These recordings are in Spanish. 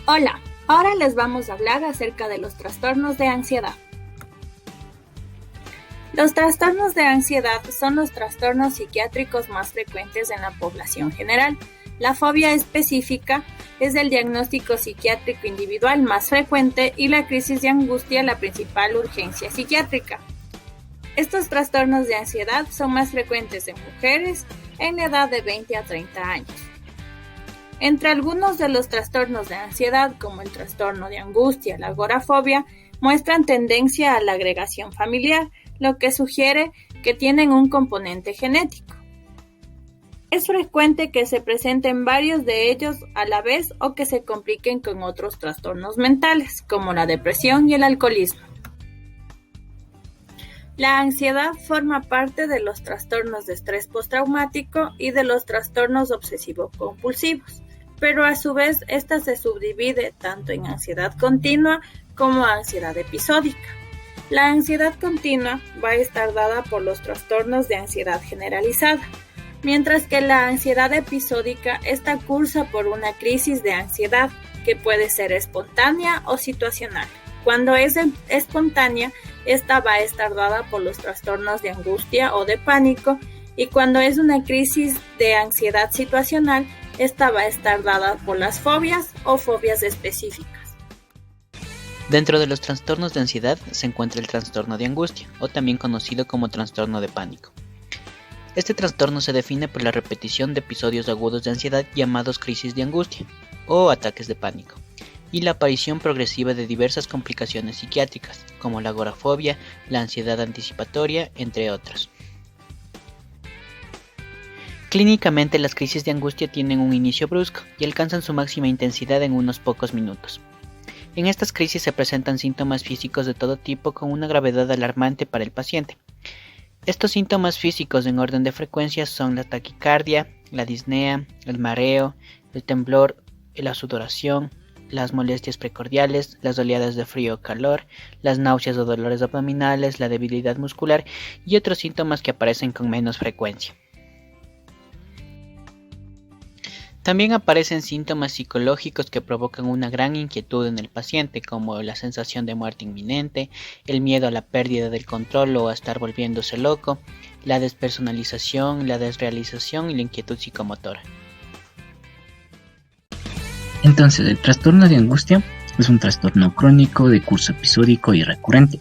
Hola, ahora les vamos a hablar acerca de los trastornos de ansiedad. Los trastornos de ansiedad son los trastornos psiquiátricos más frecuentes en la población general. La fobia específica es el diagnóstico psiquiátrico individual más frecuente y la crisis de angustia la principal urgencia psiquiátrica. Estos trastornos de ansiedad son más frecuentes en mujeres en la edad de 20 a 30 años. Entre algunos de los trastornos de ansiedad, como el trastorno de angustia, la agorafobia, muestran tendencia a la agregación familiar, lo que sugiere que tienen un componente genético. Es frecuente que se presenten varios de ellos a la vez o que se compliquen con otros trastornos mentales, como la depresión y el alcoholismo. La ansiedad forma parte de los trastornos de estrés postraumático y de los trastornos obsesivo-compulsivos, pero a su vez esta se subdivide tanto en ansiedad continua como ansiedad episódica. La ansiedad continua va a estar dada por los trastornos de ansiedad generalizada, mientras que la ansiedad episódica esta cursa por una crisis de ansiedad que puede ser espontánea o situacional. Cuando es espontánea, esta va a estar dada por los trastornos de angustia o de pánico, y cuando es una crisis de ansiedad situacional, esta va a estar dada por las fobias o fobias específicas. Dentro de los trastornos de ansiedad se encuentra el trastorno de angustia, o también conocido como trastorno de pánico. Este trastorno se define por la repetición de episodios agudos de ansiedad llamados crisis de angustia o ataques de pánico, y la aparición progresiva de diversas complicaciones psiquiátricas, como la agorafobia, la ansiedad anticipatoria, entre otras. Clínicamente, las crisis de angustia tienen un inicio brusco y alcanzan su máxima intensidad en unos pocos minutos. En estas crisis se presentan síntomas físicos de todo tipo con una gravedad alarmante para el paciente. Estos síntomas físicos en orden de frecuencia son la taquicardia, la disnea, el mareo, el temblor, la sudoración, las molestias precordiales, las oleadas de frío o calor, las náuseas o dolores abdominales, la debilidad muscular y otros síntomas que aparecen con menos frecuencia. También aparecen síntomas psicológicos que provocan una gran inquietud en el paciente, como la sensación de muerte inminente, el miedo a la pérdida del control o a estar volviéndose loco, la despersonalización, la desrealización y la inquietud psicomotora. Entonces, el trastorno de angustia es un trastorno crónico de curso episódico y recurrente.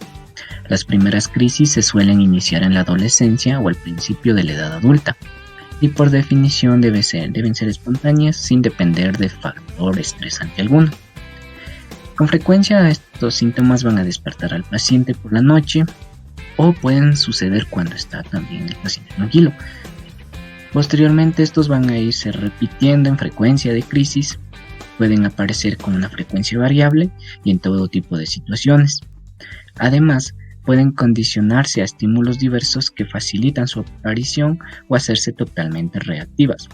Las primeras crisis se suelen iniciar en la adolescencia o al principio de la edad adulta, y por definición deben ser espontáneas sin depender de factor estresante alguno. Con frecuencia estos síntomas van a despertar al paciente por la noche o pueden suceder cuando está también el paciente tranquilo. Posteriormente estos van a irse repitiendo en frecuencia de crisis, pueden aparecer con una frecuencia variable y en todo tipo de situaciones. Además, pueden condicionarse a estímulos diversos que facilitan su aparición o hacerse totalmente reactivas.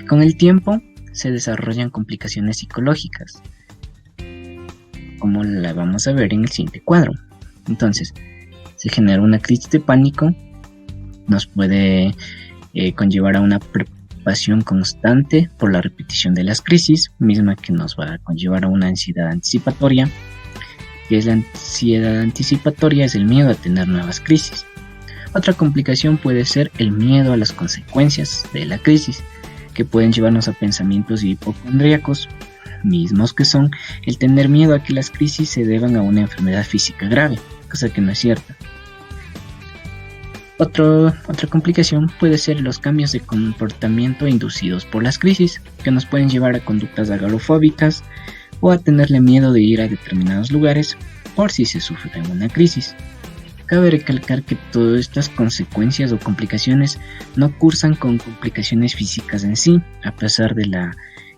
Con el tiempo se desarrollan complicaciones psicológicas, como la vamos a ver en el siguiente cuadro. Entonces, se genera una crisis de pánico, nos puede conllevar a una preocupación constante por la repetición de las crisis, misma que nos va a conllevar a una ansiedad anticipatoria, que es la ansiedad anticipatoria, es el miedo a tener nuevas crisis. Otra complicación puede ser el miedo a las consecuencias de la crisis, que pueden llevarnos a pensamientos hipocondríacos, mismos que son el tener miedo a que las crisis se deban a una enfermedad física grave, cosa que no es cierta. Otra complicación puede ser los cambios de comportamiento inducidos por las crisis, que nos pueden llevar a conductas agorafóbicas, o a tenerle miedo de ir a determinados lugares por si se sufre una crisis. Cabe recalcar que todas estas consecuencias o complicaciones no cursan con complicaciones físicas en sí, a pesar de la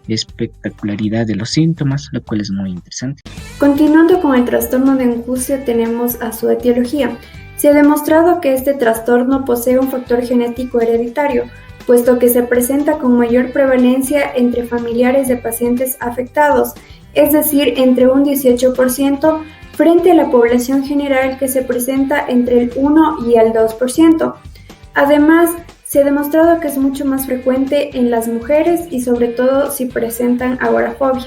espectacularidad de los síntomas, lo cual es muy interesante. Continuando con el trastorno de angustia, tenemos a su etiología. Se ha demostrado que este trastorno posee un factor genético hereditario, puesto que se presenta con mayor prevalencia entre familiares de pacientes afectados, es decir, entre un 18% frente a la población general que se presenta entre el 1 y el 2%. Además, se ha demostrado que es mucho más frecuente en las mujeres y sobre todo si presentan agorafobia.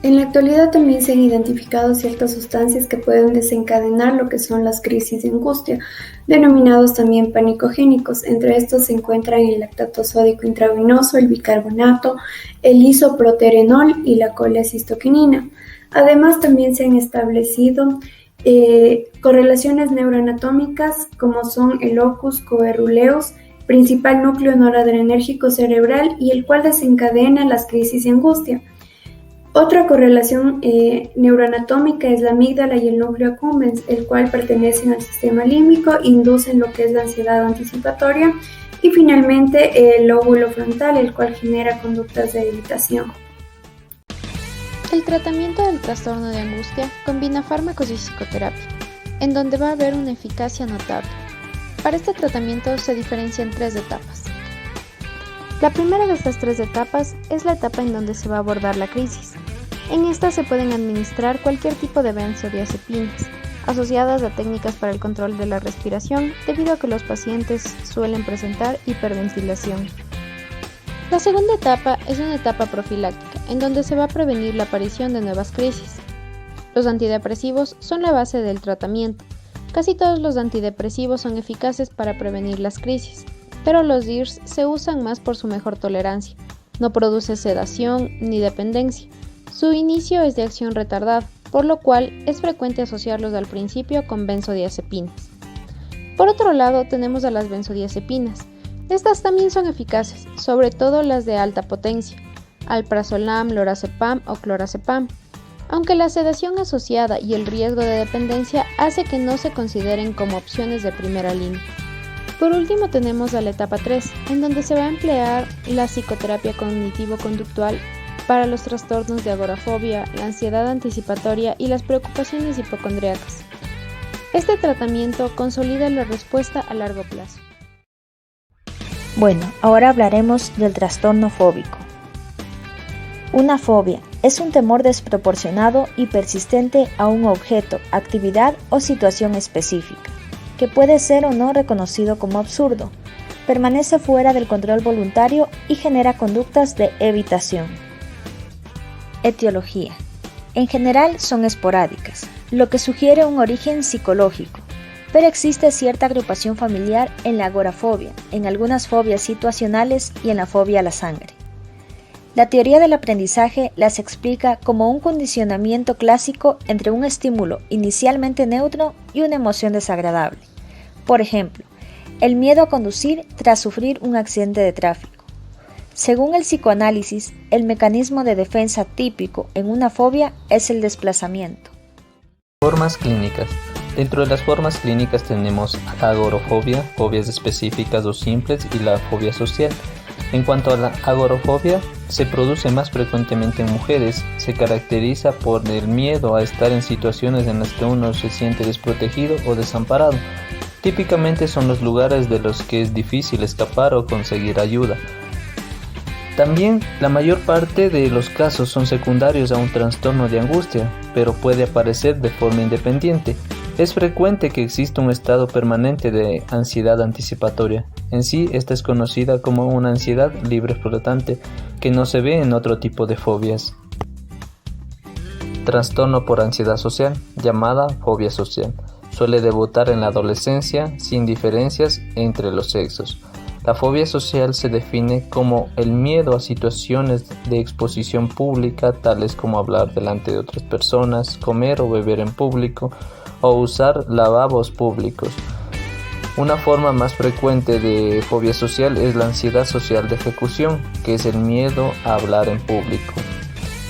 En la actualidad también se han identificado ciertas sustancias que pueden desencadenar lo que son las crisis de angustia, denominados también panicogénicos. Entre estos se encuentran el lactato sódico intravenoso, el bicarbonato, el isoproterenol y la colecistoquinina. Además, también se han establecido correlaciones neuroanatómicas como son el locus coeruleus, principal núcleo noradrenérgico cerebral y el cual desencadena las crisis de angustia. Otra correlación neuroanatómica es la amígdala y el núcleo accumbens, el cual pertenecen al sistema límbico, inducen lo que es la ansiedad anticipatoria, y finalmente el lóbulo frontal, el cual genera conductas de evitación. El tratamiento del trastorno de angustia combina fármacos y psicoterapia, en donde va a haber una eficacia notable. Para este tratamiento se diferencian 3 etapas. La primera de estas 3 etapas es la etapa en donde se va a abordar la crisis. En esta se pueden administrar cualquier tipo de benzodiazepinas, asociadas a técnicas para el control de la respiración, debido a que los pacientes suelen presentar hiperventilación. La segunda etapa es una etapa profiláctica, en donde se va a prevenir la aparición de nuevas crisis. Los antidepresivos son la base del tratamiento. Casi todos los antidepresivos son eficaces para prevenir las crisis, pero los DIRS se usan más por su mejor tolerancia. No produce sedación ni dependencia. Su inicio es de acción retardada, por lo cual es frecuente asociarlos al principio con benzodiazepinas. Por otro lado, tenemos a las benzodiazepinas. Estas también son eficaces, sobre todo las de alta potencia, alprazolam, lorazepam o clorazepam, aunque la sedación asociada y el riesgo de dependencia hace que no se consideren como opciones de primera línea. Por último tenemos a la etapa 3, en donde se va a emplear la psicoterapia cognitivo-conductual para los trastornos de agorafobia, la ansiedad anticipatoria y las preocupaciones hipocondríacas. Este tratamiento consolida la respuesta a largo plazo. Bueno, ahora hablaremos del trastorno fóbico. Una fobia es un temor desproporcionado y persistente a un objeto, actividad o situación específica, que puede ser o no reconocido como absurdo, permanece fuera del control voluntario y genera conductas de evitación. Etiología. En general son esporádicas, lo que sugiere un origen psicológico, pero existe cierta agrupación familiar en la agorafobia, en algunas fobias situacionales y en la fobia a la sangre. La teoría del aprendizaje las explica como un condicionamiento clásico entre un estímulo inicialmente neutro y una emoción desagradable. Por ejemplo, el miedo a conducir tras sufrir un accidente de tráfico. Según el psicoanálisis, el mecanismo de defensa típico en una fobia es el desplazamiento. Formas clínicas. Dentro de las formas clínicas tenemos la agorafobia, fobias específicas o simples y la fobia social. En cuanto a la agorafobia, se produce más frecuentemente en mujeres, se caracteriza por el miedo a estar en situaciones en las que uno se siente desprotegido o desamparado. Típicamente son los lugares de los que es difícil escapar o conseguir ayuda. También la mayor parte de los casos son secundarios a un trastorno de angustia, pero puede aparecer de forma independiente. Es frecuente que exista un estado permanente de ansiedad anticipatoria. En sí, esta es conocida como una ansiedad libre flotante, que no se ve en otro tipo de fobias. Trastorno por ansiedad social, llamada fobia social. Suele debutar en la adolescencia, sin diferencias entre los sexos. La fobia social se define como el miedo a situaciones de exposición pública, tales como hablar delante de otras personas, comer o beber en público, o usar lavabos públicos. Una forma más frecuente de fobia social es la ansiedad social de ejecución, que es el miedo a hablar en público.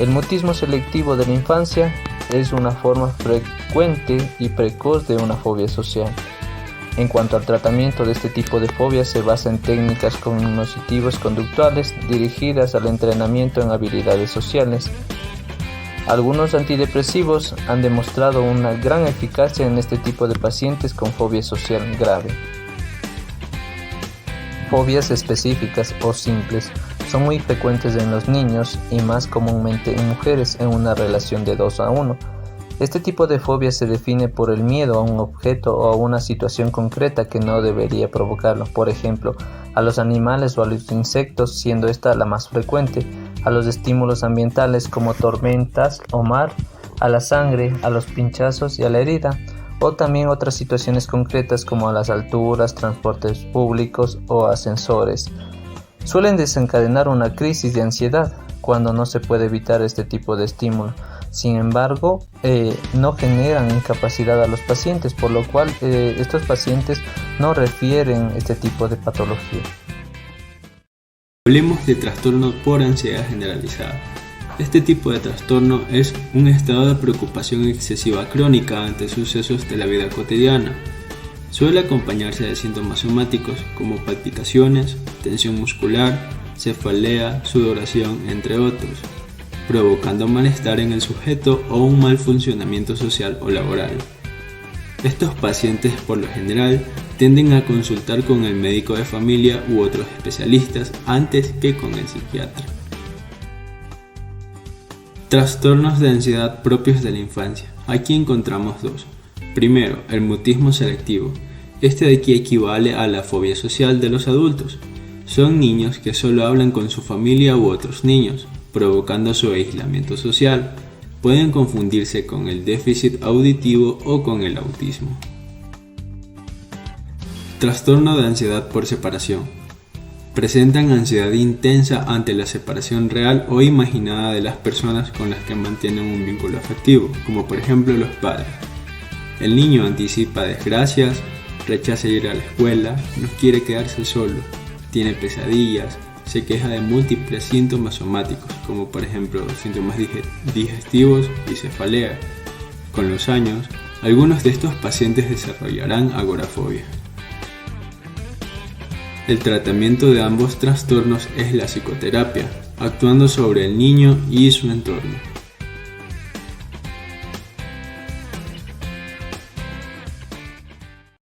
El mutismo selectivo de la infancia es una forma frecuente y precoz de una fobia social. En cuanto al tratamiento de este tipo de fobias, se basa en técnicas cognitivas conductuales dirigidas al entrenamiento en habilidades sociales. Algunos antidepresivos han demostrado una gran eficacia en este tipo de pacientes con fobia social grave. Fobias específicas o simples son muy frecuentes en los niños y más comúnmente en mujeres en una relación de 2 a 1. Este tipo de fobia se define por el miedo a un objeto o a una situación concreta que no debería provocarlo, por ejemplo, a los animales o a los insectos, siendo esta la más frecuente, a los estímulos ambientales como tormentas o mar, a la sangre, a los pinchazos y a la herida, o también otras situaciones concretas como a las alturas, transportes públicos o ascensores. Suelen desencadenar una crisis de ansiedad cuando no se puede evitar este tipo de estímulo. Sin embargo, no generan incapacidad a los pacientes, por lo cual estos pacientes no refieren este tipo de patología. Hablemos de trastorno por ansiedad generalizada. Este tipo de trastorno es un estado de preocupación excesiva crónica ante sucesos de la vida cotidiana. Suele acompañarse de síntomas somáticos como palpitaciones, tensión muscular, cefalea, sudoración, entre otros, provocando malestar en el sujeto o un mal funcionamiento social o laboral. Estos pacientes, por lo general, tienden a consultar con el médico de familia u otros especialistas antes que con el psiquiatra. Trastornos de ansiedad propios de la infancia. Aquí encontramos dos. Primero, el mutismo selectivo. Este de aquí equivale a la fobia social de los adultos. Son niños que solo hablan con su familia u otros niños, provocando su aislamiento social. Pueden confundirse con el déficit auditivo o con el autismo. Trastorno de ansiedad por separación. Presentan ansiedad intensa ante la separación real o imaginada de las personas con las que mantienen un vínculo afectivo, como por ejemplo los padres. El niño anticipa desgracias, rechaza ir a la escuela, no quiere quedarse solo, tiene pesadillas, se queja de múltiples síntomas somáticos, como por ejemplo síntomas digestivos y cefalea. Con los años, algunos de estos pacientes desarrollarán agorafobia. El tratamiento de ambos trastornos es la psicoterapia, actuando sobre el niño y su entorno.